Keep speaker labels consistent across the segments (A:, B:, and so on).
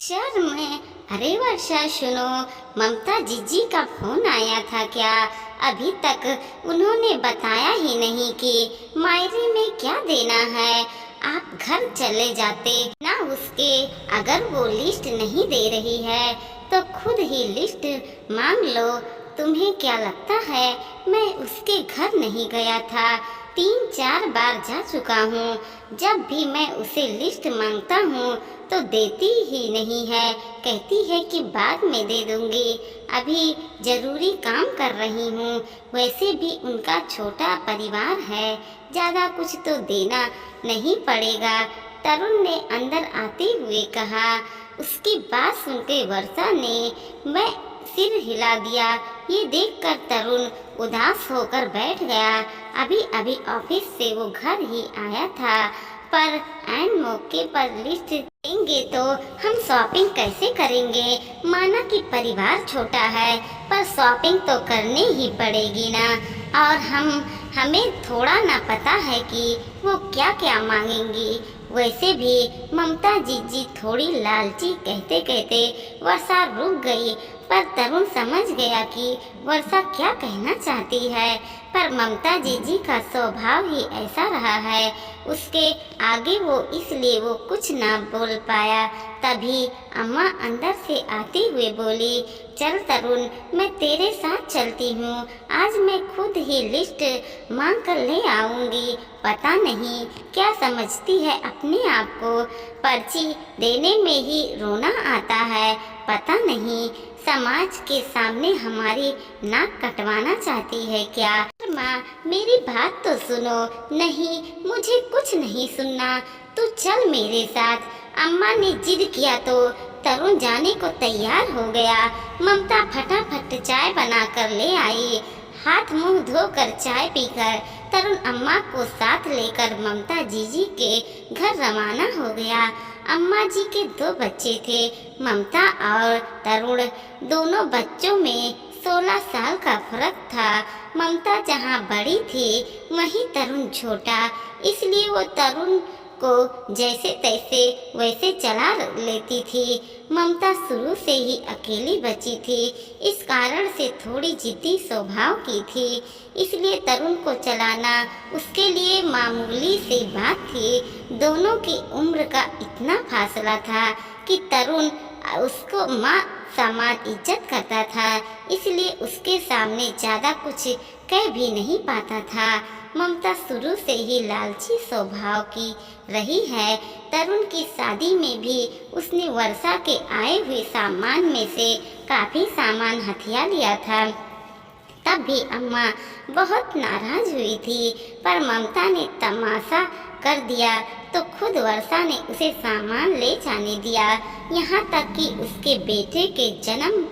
A: शहर में। अरे वर्षा सुनो, ममता जीजी का फोन आया था क्या? अभी तक उन्होंने बताया ही नहीं कि मायरे में क्या देना है। आप घर चले जाते ना उसके। अगर वो लिस्ट नहीं दे रही है तो खुद ही लिस्ट मांग लो। तुम्हें क्या लगता है मैं उसके घर नहीं गया था? 3-4 बार जा चुका हूँ। जब भी मैं उसे लिस्ट मांगता हूँ तो देती ही नहीं है। कहती है कि बाद में दे दूंगी, अभी जरूरी काम कर रही हूँ। वैसे भी उनका छोटा परिवार है, ज़्यादा कुछ तो देना नहीं पड़ेगा। तरुण ने अंदर आते हुए कहा। उसकी बात सुनकर वर्षा ने मैं सिर हिला दिया। ये देखकर तरुण उदास होकर बैठ गया। अभी अभी ऑफिस से वो घर ही आया था, पर ऐन मौके पर लिस्ट देंगे तो हम शॉपिंग कैसे करेंगे? माना कि परिवार छोटा है, पर शॉपिंग तो करनी ही पड़ेगी ना। और हमें थोड़ा ना पता है कि वो क्या क्या मांगेंगी। वैसे भी ममता जीजी थोड़ी लालची। कहते कहते वर्षा रुक गई, पर तरुण समझ गया कि वर्षा क्या कहना चाहती है। पर ममता जीजी का स्वभाव ही ऐसा रहा है, उसके आगे इसलिए वो कुछ ना बोल पाया। तभी अम्मा अंदर से आते हुए बोली, चल तरुण, मैं तेरे साथ चलती हूँ। आज मैं खुद ही लिस्ट मांग कर ले आऊंगी। पता नहीं क्या समझती है अपने आप को, पर्ची देने में ही रोना आता है। पता नहीं समाज के सामने हमारी नाक कटवाना चाहती है क्या? माँ, मेरी बात तो सुनो। नहीं, मुझे कुछ नहीं सुनना। तू चल मेरे साथ। अम्मा ने जिद किया तो तरुण जाने को तैयार हो गया। ममता फटाफट चाय बनाकर ले आई। हाथ मुंह धोकर चाय पीकर तरुण अम्मा को साथ लेकर ममता जीजी के घर रवाना हो गया। अम्मा जी के 2 बच्चे थे, ममता और तरुण। दोनों बच्चों में 16 साल का फर्क था। ममता जहाँ बड़ी थी वहीं तरुण छोटा, इसलिए वो तरुण को जैसे तैसे वैसे चला लेती थी। ममता शुरू से ही अकेली बची थी, इस कारण से थोड़ी जिद्दी स्वभाव की थी। इसलिए तरुण को चलाना उसके लिए मामूली सी बात थी। दोनों की उम्र का इतना फासला था कि तरुण उसको माँ समान इज्जत करता था, इसलिए उसके सामने ज़्यादा कुछ कह भी नहीं पाता था। ममता शुरू से ही लालची स्वभाव की रही है। तरुण की शादी में भी उसने वर्षा के आए हुए सामान में से काफ़ी सामान हथिया लिया था। तब भी अम्मा बहुत नाराज हुई थी, पर ममता ने तमाशा कर दिया तो खुद वर्षा ने उसे सामान ले जाने दिया। यहाँ तक कि उसके बेटे के जन्म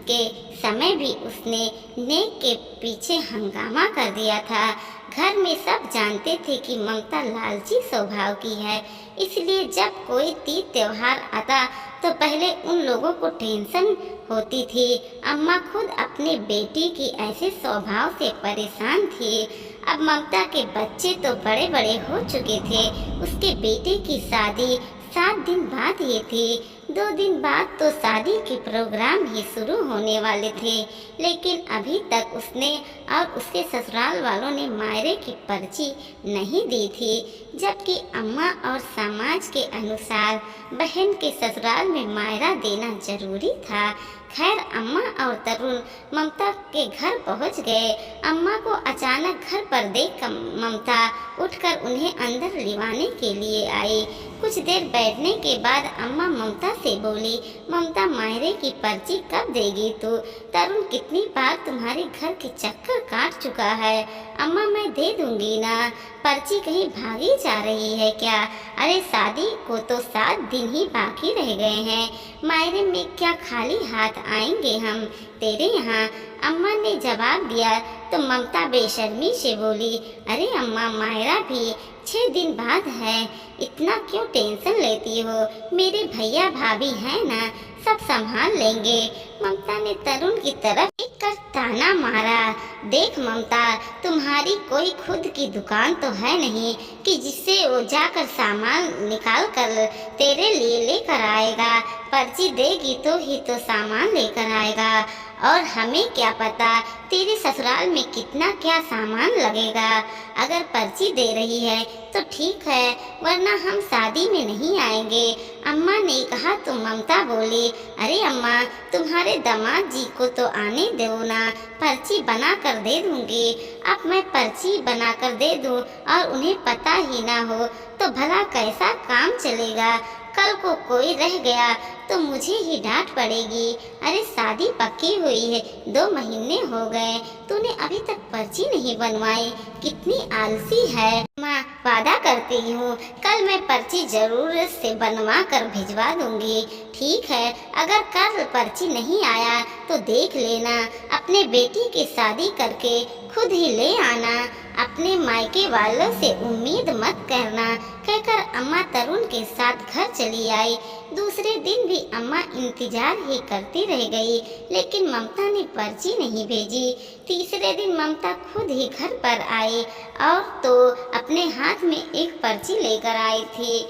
A: के समय भी उसने नेक के पीछे हंगामा कर दिया था। घर में सब जानते थे कि ममता लालची स्वभाव की है, इसलिए जब कोई तीज त्योहार आता तो पहले उन लोगों को टेंशन होती थी। अम्मा खुद अपने बेटी की ऐसे स्वभाव से परेशान थी। अब ममता के बच्चे तो बड़े बड़े हो चुके थे। उसके बेटे की शादी 7 दिन बाद ही थी। 2 दिन बाद तो शादी के प्रोग्राम ही शुरू होने वाले थे, लेकिन अभी तक उसने और उसके ससुराल वालों ने मायरे की पर्ची नहीं दी थी, जबकि अम्मा और समाज के अनुसार बहन के ससुराल में मायरा देना जरूरी था। खैर, अम्मा और तरुण ममता के घर पहुंच गए। अम्मा को अचानक घर पर देख ममता उठकर उन्हें अंदर लिवाने के लिए आई। कुछ देर बैठने के बाद अम्मा ममता से बोली, ममता, मायरे की पर्ची कब देगी तू? तरुण कितनी बार तुम्हारे घर के चक्कर काट चुका है। अम्मा, मैं दे दूंगी ना। पर्ची कहीं भागी जा रही है क्या? अरे शादी को तो 7 दिन ही बाकी रह गए हैं। मायरे में क्या खाली हाथ आएंगे हम तेरे यहाँ? अम्मा ने जवाब दिया तो ममता बेशर्मी से बोली, अरे अम्मा, मायरा भी 6 दिन बाद है, इतना क्यों टेंशन लेती हो? मेरे भैया भाभी हैं ना, सब संभाल लेंगे। ममता ने तरुण की तरफ एक कर ताना मारा। देख ममता, तुम्हारी कोई खुद की दुकान तो है नहीं कि जिससे वो जाकर सामान निकाल कर तेरे लिए लेकर आएगा। पर्ची देगी तो ही तो सामान लेकर आएगा, और हमें क्या पता तेरे ससुराल में कितना क्या सामान लगेगा। अगर पर्ची दे रही है तो ठीक है, वरना हम शादी में नहीं आएंगे। अम्मा ने कहा तो ममता बोली, अरे अम्मा, तुम्हारे दामाद जी को तो आने दो ना, पर्ची बना कर दे दूंगी। अब मैं पर्ची बना कर दे दूं और उन्हें पता ही ना हो तो भला कैसा काम चलेगा। कल को कोई रह गया तो मुझे ही डांट पड़ेगी। अरे शादी पक्की हुई है, 2 महीने हो गए, तूने अभी तक पर्ची नहीं बनवाई, कितनी आलसी है। माँ, वादा करती हूँ कल मैं पर्ची जरूर से बनवा कर भिजवा दूंगी। ठीक है, अगर कल पर्ची नहीं आया तो देख लेना, अपने बेटी की शादी करके खुद ही ले आना। अपने मायके वालों से उम्मीद मत करना, कहकर अम्मा तरुण के साथ घर चली आई। दूसरे दिन भी अम्मा इंतजार ही करती रह गई, लेकिन ममता ने पर्ची नहीं भेजी। तीसरे दिन ममता खुद ही घर पर आई और तो अपने हाथ में एक पर्ची लेकर आई थी।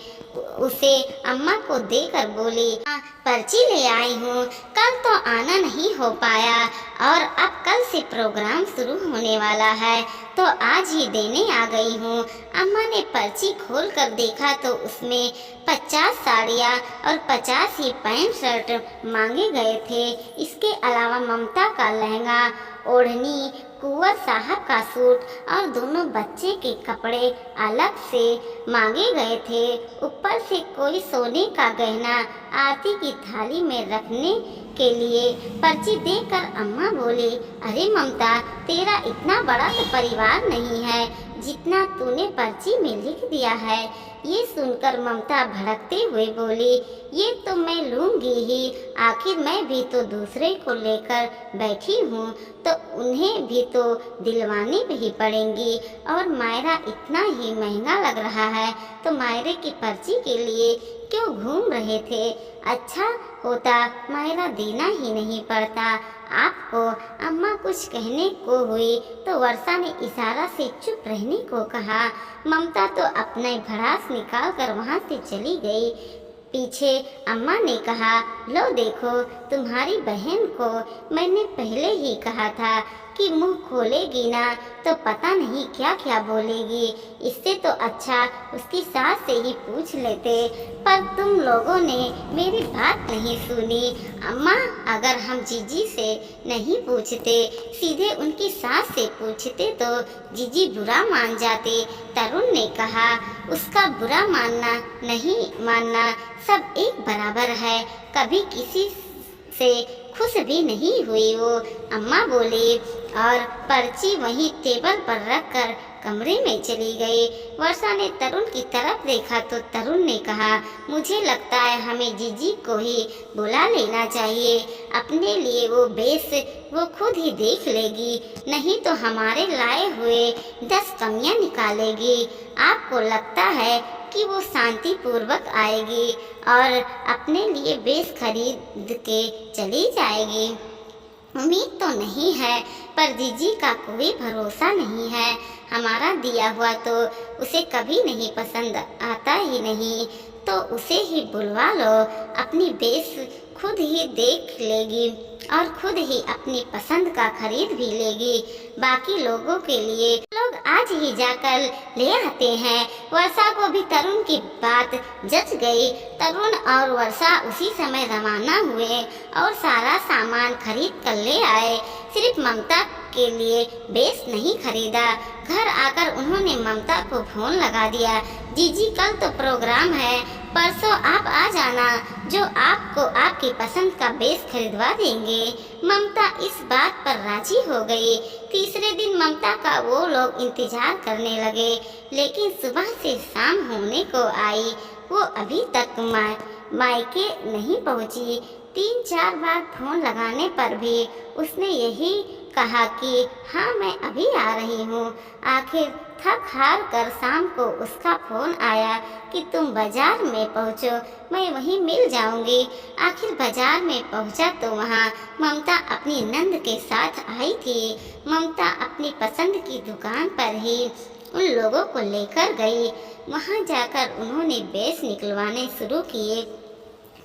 A: उसे अम्मा को देकर बोली, पर्ची ले आई हूँ, कल तो आना नहीं हो पाया और अब कल से प्रोग्राम शुरू होने वाला है तो आज ही देने आ गई हूँ। अम्मा ने पर्ची खोल कर देखा तो उसमें 50 साड़ियाँ और 50 ही पैंट शर्ट मांगे गए थे। इसके अलावा ममता का लहंगा, ओढ़नी, कुंवर साहब का सूट और दोनों बच्चे के कपड़े अलग से मांगे गए थे। ऊपर से कोई सोने का गहना आरती की थाली में रखने के लिए। पर्ची देखकर अम्मा बोली, अरे ममता, तेरा इतना बड़ा तो परिवार नहीं है जितना तूने पर्ची में लिख दिया है। ये सुनकर ममता भड़कते हुए बोली, ये तो मैं लूँगी ही, आखिर मैं भी तो दूसरे को लेकर बैठी हूँ तो उन्हें भी तो दिलवानी भी पड़ेंगी। और मायरा इतना ही महंगा लग रहा है तो मायरे की पर्ची के लिए क्यों घूम रहे थे। अच्छा होता मायरा देना ही नहीं पड़ता आपको। अम्मा कुछ कहने को हुई तो वर्षा ने इशारा से चुप रहने को कहा। ममता तो अपने भड़ास निकाल कर वहाँ से चली गई। पीछे अम्मा ने कहा, लो देखो, तुम्हारी बहन को मैंने पहले ही कहा था कि मुंह खोलेगी ना तो पता नहीं क्या क्या बोलेगी। इससे तो अच्छा उसकी सास से ही पूछ लेते, पर तुम लोगों ने मेरी बात नहीं सुनी। अम्मा, अगर हम जीजी से नहीं पूछते, सीधे उनकी सास से पूछते तो जीजी बुरा मान जाते। तरुण ने कहा, उसका बुरा मानना नहीं मानना सब एक बराबर है, कभी किसी से खुश भी नहीं हुई वो। अम्मा बोली और पर्ची वहीं टेबल पर रखकर कमरे में चली गई। वर्षा ने तरुण की तरफ देखा तो तरुण ने कहा, मुझे लगता है हमें जीजी को ही बुला लेना चाहिए। अपने लिए वो बेस वो खुद ही देख लेगी, नहीं तो हमारे लाए हुए 10 कमियां निकालेगी। आपको लगता है कि वो शांति पूर्वक आएगी और अपने लिए बेस खरीद के चली जाएगी? उम्मीद तो नहीं है, पर जीजी का कोई भरोसा नहीं है। हमारा दिया हुआ तो उसे कभी नहीं पसंद आता ही नहीं, तो उसे ही बुलवा लो। अपनी बेस खुद ही देख लेगी और खुद ही अपनी पसंद का खरीद भी लेगी। बाकी लोगों के लिए लोग आज ही जाकर ले आते हैं। वर्षा को भी तरुण की बात जच गई। तरुण और वर्षा उसी समय रवाना हुए और सारा सामान खरीद कर ले आए। सिर्फ ममता के लिए बेस नहीं खरीदा। घर आकर उन्होंने ममता को फोन लगा दिया, जीजी कल तो प्रोग्राम है, परसों आप आ जाना, जो आपको आपकी पसंद का बेस खरीदवा देंगे। ममता इस बात पर राजी हो गई। तीसरे दिन ममता का वो लोग इंतजार करने लगे, लेकिन सुबह से शाम होने को आई, वो अभी तक मायके नहीं पहुंची। 3-4 बार फोन लगाने पर भी उसने यही कहा कि हाँ मैं अभी आ रही हूँ। आखिर थक हार कर शाम को उसका फोन आया कि तुम बाजार में पहुँचो, मैं वहीं मिल जाऊंगी। आखिर बाजार में पहुँचा तो वहाँ ममता अपनी नंद के साथ आई थी। ममता अपनी पसंद की दुकान पर ही उन लोगों को लेकर गई। वहाँ जाकर उन्होंने बेस निकलवाने शुरू किए,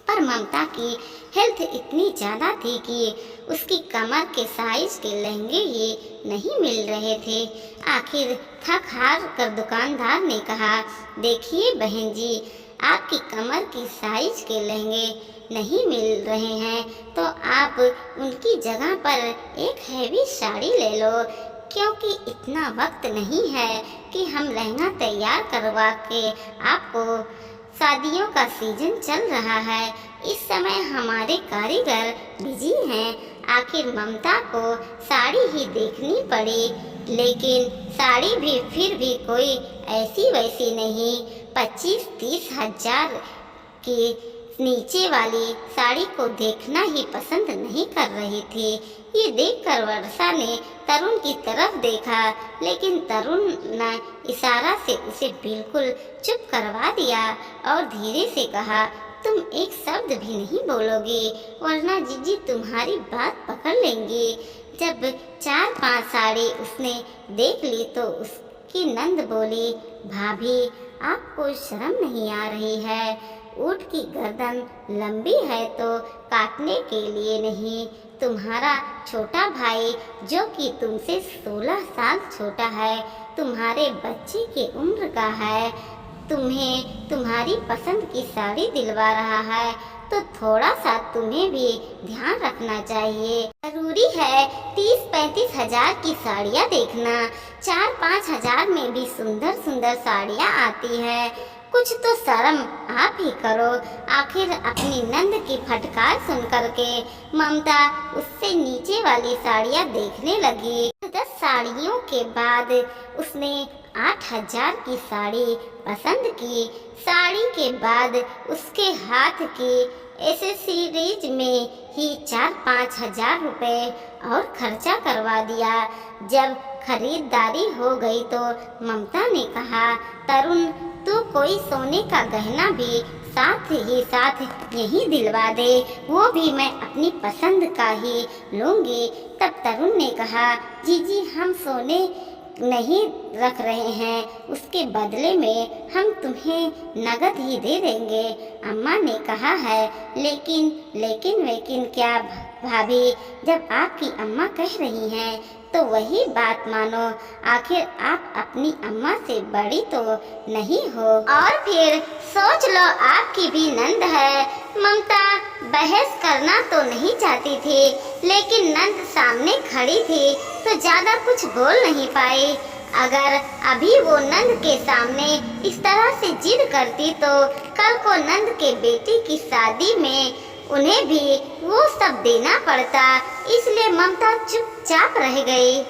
A: पर ममता की हेल्थ इतनी ज़्यादा थी कि उसकी कमर के साइज के लहंगे ही नहीं मिल रहे थे। आखिर थक हार कर दुकानदार ने कहा, देखिए बहन जी, आपकी कमर की साइज के लहंगे नहीं मिल रहे हैं तो आप उनकी जगह पर एक हैवी साड़ी ले लो, क्योंकि इतना वक्त नहीं है कि हम लहंगा तैयार करवा के आपको। शादियों का सीजन चल रहा है, इस समय हमारे कारीगर बिजी हैं। आखिर ममता को साड़ी ही देखनी पड़ी, लेकिन साड़ी भी फिर भी कोई ऐसी वैसी नहीं। 25-30 हजार की नीचे वाली साड़ी को देखना ही पसंद नहीं कर रही थी। ये देखकर वर्षा ने तरुण की तरफ देखा, लेकिन तरुण ने इशारा से उसे बिल्कुल चुप करवा दिया और धीरे से कहा, तुम एक शब्द भी नहीं बोलोगी वरना जीजी तुम्हारी बात पकड़ लेंगी। जब 4-5 साड़ी उसने देख ली तो उसकी नंद बोली, भाभी आपको शर्म नहीं आ रही है? ऊँट की गर्दन लंबी है तो काटने के लिए नहीं। तुम्हारा छोटा भाई जो कि तुमसे 16 साल छोटा है, तुम्हारे बच्चे की उम्र का है, तुम्हें तुम्हारी पसंद की साड़ी दिलवा रहा है, तो थोड़ा सा तुम्हें भी ध्यान रखना चाहिए। जरूरी है 30-35 हजार की साड़ियाँ देखना, 4-5 हजार में भी सुंदर सुंदर साड़ियाँ आती हैं। कुछ तो शर्म आप ही करो। आखिर अपनी नंद की फटकार सुन करके ममता उससे नीचे वाली साड़ियाँ देखने लगी। 10 साड़ियों के बाद उसने 8,000 की साड़ी पसंद की। साड़ी के बाद उसके हाथ की एसेसरीज में ही 4-5 हजार रुपये और खर्चा करवा दिया। जब खरीदारी हो गई तो ममता ने कहा, तरुण तू कोई सोने का गहना भी साथ ही साथ यहीं दिलवा दे, वो भी मैं अपनी पसंद का ही लूँगी। तब तरुण ने कहा, जीजी हम सोने नहीं रख रहे हैं, उसके बदले में हम तुम्हें नगद ही दे देंगे। अम्मा ने कहा है, लेकिन क्या भाभी, जब आपकी अम्मा कह रही हैं तो वही बात मानो। आखिर आप अपनी अम्मा से बड़ी तो नहीं हो। और फिर सोच लो आपकी भी नंद है। ममता बहस करना तो नहीं चाहती थी, लेकिन नंद सामने खड़ी थी तो ज्यादा कुछ बोल नहीं पाई। अगर अभी वो नंद के सामने इस तरह से जिद करती तो कल को नंद के बेटी की शादी में उन्हें भी वो सब देना पड़ता। इसलिए ममता चुपचाप रह गई।